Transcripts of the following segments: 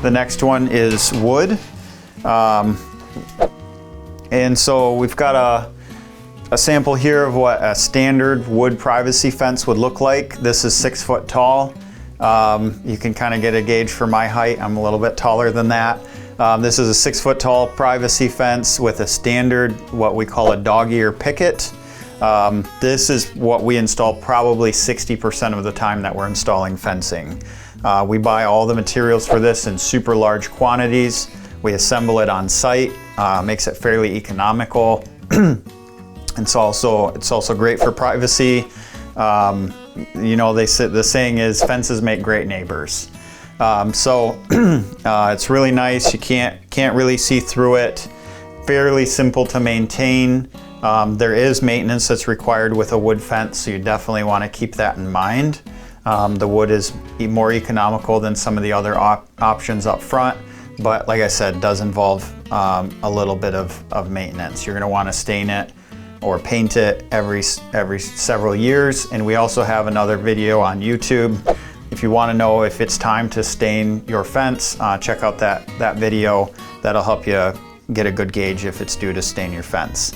The next one is wood. And so we've got a sample here of what a standard wood privacy fence would look like. This is 6 foot tall. You can kind of get a gauge for my height. I'm a little bit taller than that. This is a 6 foot tall privacy fence with a standard, what we call a dog ear picket. This is what we install probably 60% of the time that we're installing fencing. We buy all the materials for this in super large quantities. We assemble it on site, makes it fairly economical. It's also great for privacy. You know, the saying is fences make great neighbors. It's really nice. You can't really see through it. Fairly simple to maintain. There is maintenance that's required with a wood fence, so you definitely want to keep that in mind. The wood is more economical than some of the other options up front, but like I said, it does involve a little bit of maintenance. You're going to want to stain it or paint it every several years. And we also have another video on YouTube. If you want to know if it's time to stain your fence, check out that video. That'll help you get a good gauge if it's due to stain your fence.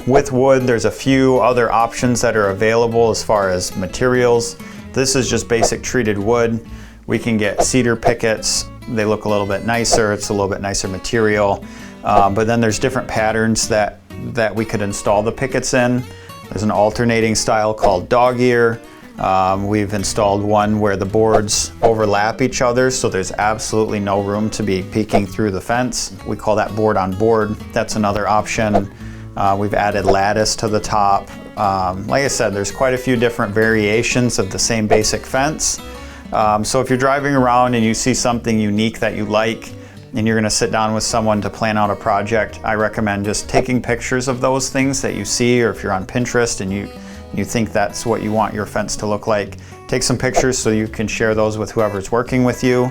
With wood, there's a few other options that are available as far as materials. This is just basic treated wood. We can get cedar pickets. They look a little bit nicer. It's a little bit nicer material. But then there's different patterns that we could install the pickets in. There's an alternating style called dog ear. We've installed one where the boards overlap each other, so there's absolutely no room to be peeking through the fence. We call that board on board. That's another option. We've added lattice to the top. Like I said, there's quite a few different variations of the same basic fence. So if you're driving around and you see something unique that you like, and you're gonna sit down with someone to plan out a project, I recommend just taking pictures of those things that you see, or if you're on Pinterest and you think that's what you want your fence to look like, take some pictures so you can share those with whoever's working with you.